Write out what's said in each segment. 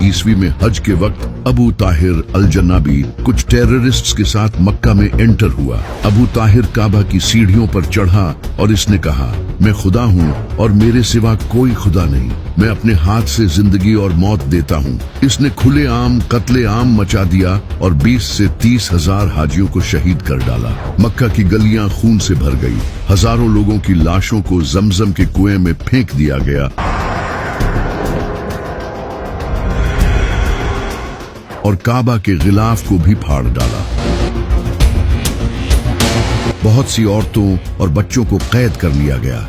ईस्वी में हज के वक्त अबू ताहिर अल जन्नाबी कुछ टेररिस्ट्स के साथ मक्का में एंटर हुआ। अबू ताहिर काबा की सीढ़ियों पर चढ़ा और इसने कहा, मैं खुदा हूँ और मेरे सिवा कोई खुदा नहीं, मैं अपने हाथ से जिंदगी और मौत देता हूँ। इसने खुले आम कत्ले आम मचा दिया और 20 से 30 हजार हाजियों को शहीद कर डाला। मक्का की गलियां खून से भर गई, हजारों लोगों की लाशों को जमजम के कुएं में फेंक दिया गया और काबा के गिलाफ को भी फाड़ डाला। बहुत सी औरतों और बच्चों को कैद कर लिया गया।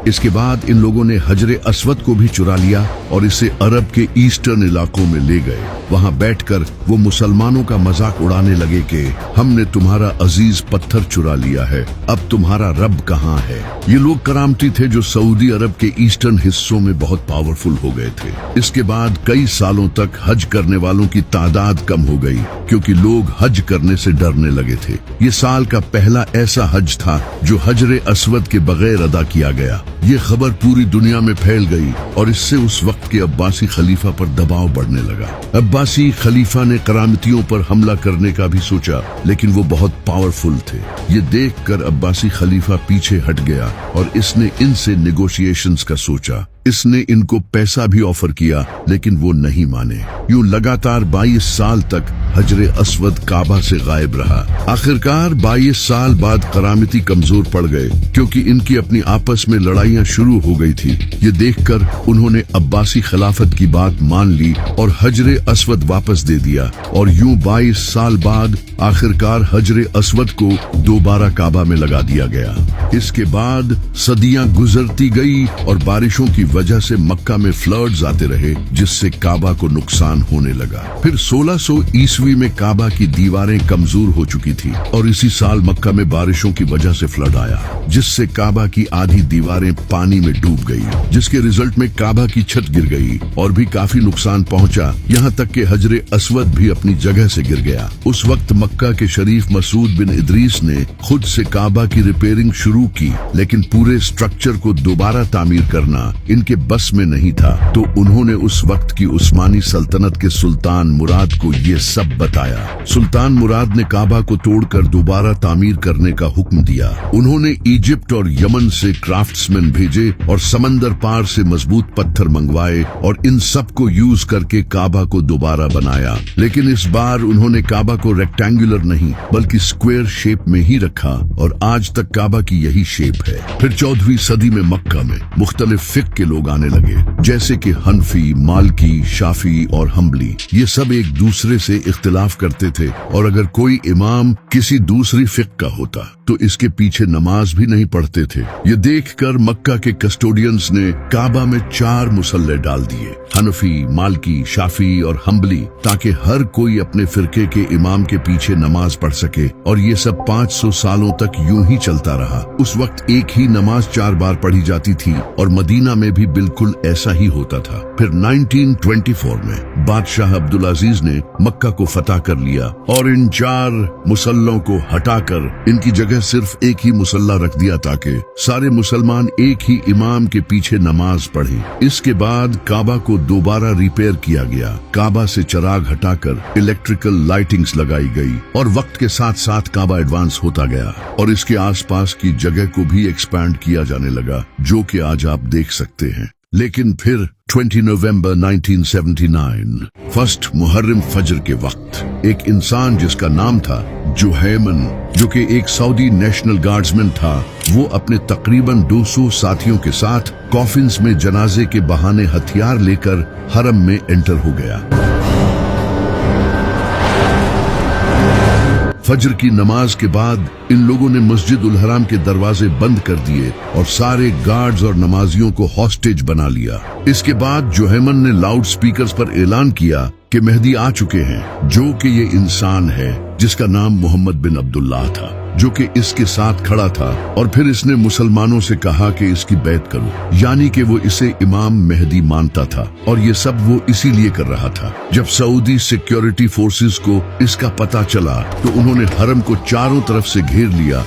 इसके बाद इन लोगों ने हजरे अस्वद को भी चुरा लिया और इसे अरब के ईस्टर्न इलाकों में ले गए। वहां बैठकर वो मुसलमानों का मजाक उड़ाने लगे कि हमने तुम्हारा अजीज पत्थर चुरा लिया है, अब तुम्हारा रब कहाँ है। ये लोग करामती थे जो सऊदी अरब के ईस्टर्न हिस्सों में बहुत पावरफुल हो गए थे। इसके बाद कई सालों तक हज करने वालों की तादाद कम हो गई क्योंकि लोग हज करने से डरने लगे थे। ये साल का पहला ऐसा हज था जो हजरे अस्वद के बगैर अदा किया गया। ये खबर पूरी दुनिया में फैल गई और इससे उस वक्त के अब्बासी खलीफा पर दबाव बढ़ने लगा। अब्बासी खलीफा ने करामतियों पर हमला करने का भी सोचा, लेकिन वो बहुत पावरफुल थे। ये देखकर अब्बासी खलीफा पीछे हट गया और इसने इनसे नेगोशिएशंस का सोचा। इसने इनको पैसा भी ऑफर किया, लेकिन वो नहीं माने। यूं लगातार 22 साल तक हजरे अस्वद काबा से गायब रहा। आखिरकार 22 साल बाद करामती कमजोर पड़ गए क्योंकि इनकी अपनी आपस में लड़ाइयां शुरू हो गई थी। ये देखकर उन्होंने अब्बासी खिलाफत की बात मान ली और हजरे अस्वद वापस दे दिया और यूं 22 साल बाद आखिरकार हजरे अस्वद को दोबारा काबा में लगा दिया गया। इसके बाद सदियां गुजरती गई और बारिशों की वजह से मक्का में फ्लड्स आते रहे, जिससे काबा को नुकसान होने लगा। फिर 1600 ईस्वी में काबा की दीवारें कमजोर हो चुकी थी और इसी साल मक्का में बारिशों की वजह से फ्लड आया, जिससे काबा की आधी दीवारें पानी में डूब गई, जिसके रिजल्ट में काबा की छत गिर गई और भी काफी नुकसान पहुंचा। यहाँ तक कि हजरे अस्वद भी अपनी जगह से गिर गया। उस वक्त मक्का के शरीफ मसूद बिन इदरीस ने खुद से काबा की रिपेयरिंग शुरू की, लेकिन पूरे स्ट्रक्चर को दोबारा तामीर करना इनके बस में नहीं था। तो उन्होंने उस वक्त की उस्मानी सल्तनत के सुल्तान मुराद को ये सब बताया। सुल्तान मुराद ने काबा को तोड़कर दोबारा तामीर करने का हुक्म दिया। उन्होंने इजिप्ट और यमन से क्राफ्ट्समैन भेजे और समंदर पार से मजबूत पत्थर मंगवाए और इन सब को यूज करके काबा को दोबारा बनाया। लेकिन इस बार उन्होंने काबा को रेक्टेंगुलर नहीं बल्कि स्क्वायर शेप में ही रखा और आज तक काबा की यही शेप है। फिर 14वीं सदी में मक्का में मुख्तलिफ फिक्र के लोग आने लगे, जैसे कि हनफी, मालकी, शाफी और हम्बली। ये सब एक दूसरे से इख्तिलाफ करते थे और अगर कोई इमाम किसी दूसरी फिक्र का होता तो इसके पीछे नमाज भी नहीं पढ़ते थे। ये देखकर मक्का के कस्टोडियंस ने काबा में 4 मुसल्ले डाल दिए, हनफी, मालकी, शाफी और हम्बली, ताकि हर कोई अपने फिरके के इमाम के पीछे नमाज पढ़ सके। और ये सब 500 सालों तक यूं ही चलता रहा। उस वक्त एक ही नमाज 4 बार पढ़ी जाती थी और मदीना में भी बिल्कुल ऐसा ही होता था। फिर 1924 में बादशाह अब्दुल अजीज ने मक्का को फतह कर लिया और इन 4 मुसल्लों को हटाकर इनकी जगह सिर्फ एक ही मुसल्ला रख दिया ताकि सारे मुसलमान एक ही इमाम के पीछे नमाज पढ़े। इसके बाद काबा को दोबारा रिपेयर किया गया। काबा से चिराग हटाकर इलेक्ट्रिकल लाइटिंग्स लगाई गई और वक्त के साथ साथ काबा एडवांस होता गया और इसके आसपास की जगह को भी एक्सपैंड किया जाने लगा, जो कि आज आप देख सकते हैं। लेकिन फिर 20 नवंबर 1979 फर्स्ट मुहर्रम फजर के वक्त एक इंसान जिसका नाम था जुहैमन, जो कि एक सऊदी नेशनल गार्ड्समैन था, वो अपने तकरीबन 200 साथियों के साथ कॉफिन्स में जनाजे के बहाने हथियार लेकर हरम में एंटर हो गया। फजर की नमाज के बाद इन लोगों ने मस्जिद उल हराम के दरवाजे बंद कर दिए और सारे गार्ड्स और नमाजियों को हॉस्टेज बना लिया। इसके बाद जुहैमन ने लाउड स्पीकर्स पर ऐलान किया कि मेहदी आ चुके हैं, जो कि ये इंसान है जिसका नाम मोहम्मद बिन अब्दुल्लाह था, जो कि इसके साथ खड़ा था। और फिर इसने मुसलमानों से कहा कि इसकी बैत करो, यानी कि वो इसे इमाम मेहदी मानता था और ये सब वो इसीलिए कर रहा था। जब सऊदी सिक्योरिटी फोर्सेस को इसका पता चला तो उन्होंने हरम को चारों तरफ से घेर लिया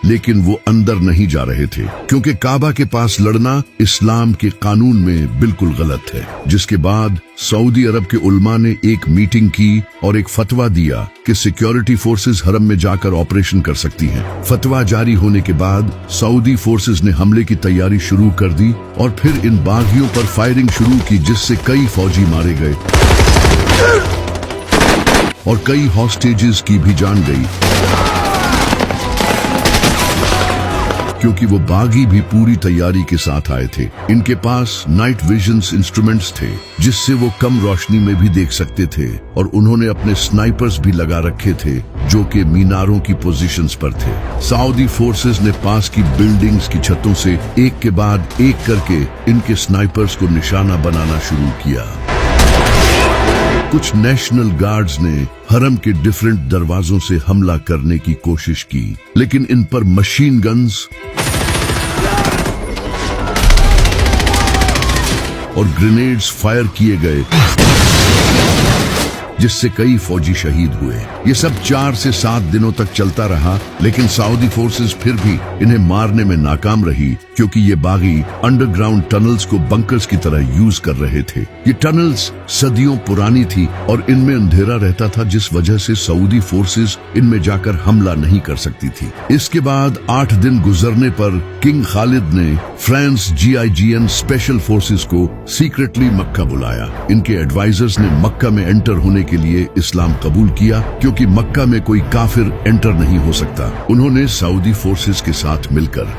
लेकिन वो अंदर नहीं जा रहे थे क्योंकि काबा के पास लड़ना इस्लाम के कानून में बिल्कुल गलत है। जिसके बाद सऊदी अरब के उलमा ने एक मीटिंग की और एक फतवा दिया कि सिक्योरिटी फोर्सेस हरम में जाकर ऑपरेशन कर सकती हैं। फतवा जारी होने के बाद सऊदी फोर्सेस ने हमले की तैयारी शुरू कर दी और फिर इन बागियों पर फायरिंग शुरू की, जिससे कई फौजी मारे गए और कई हॉस्टेजेस की भी जान गई, क्योंकि वो बागी भी पूरी तैयारी के साथ आए थे। इनके पास नाइट विजन्स इंस्ट्रूमेंट्स थे जिससे वो कम रोशनी में भी देख सकते थे, और उन्होंने अपने स्नाइपर्स भी लगा रखे थे जो कि मीनारों की पोजीशंस पर थे। सऊदी फोर्सेस ने पास की बिल्डिंग्स की छतों से एक के बाद एक करके इनके स्नाइपर्स को निशाना बनाना शुरू किया। कुछ नेशनल गार्ड्स ने हरम के डिफरेंट दरवाजों से हमला करने की कोशिश की, लेकिन इन पर मशीन गन्स और ग्रेनेड्स फायर किए गए, जिससे कई फौजी शहीद हुए। ये सब 4 से 7 दिनों तक चलता रहा, लेकिन सऊदी फोर्सेस फिर भी इन्हें मारने में नाकाम रही, क्योंकि ये बागी अंडरग्राउंड टनल्स को बंकर्स की तरह यूज कर रहे थे। ये टनल्स सदियों पुरानी थी और इनमें अंधेरा रहता था, जिस वजह से सऊदी फोर्सेस इनमें जाकर हमला नहीं कर सकती थी। इसके बाद 8 दिन गुजरने पर किंग खालिद ने फ्रांस GIGN स्पेशल फोर्सेस को सीक्रेटली मक्का बुलाया। इनके एडवाइजर्स ने मक्का में एंटर होने के लिए इस्लाम कबूल किया, क्योंकि मक्का में कोई काफिर एंटर नहीं हो सकता। उन्होंने सऊदी फोर्सेस के साथ मिलकर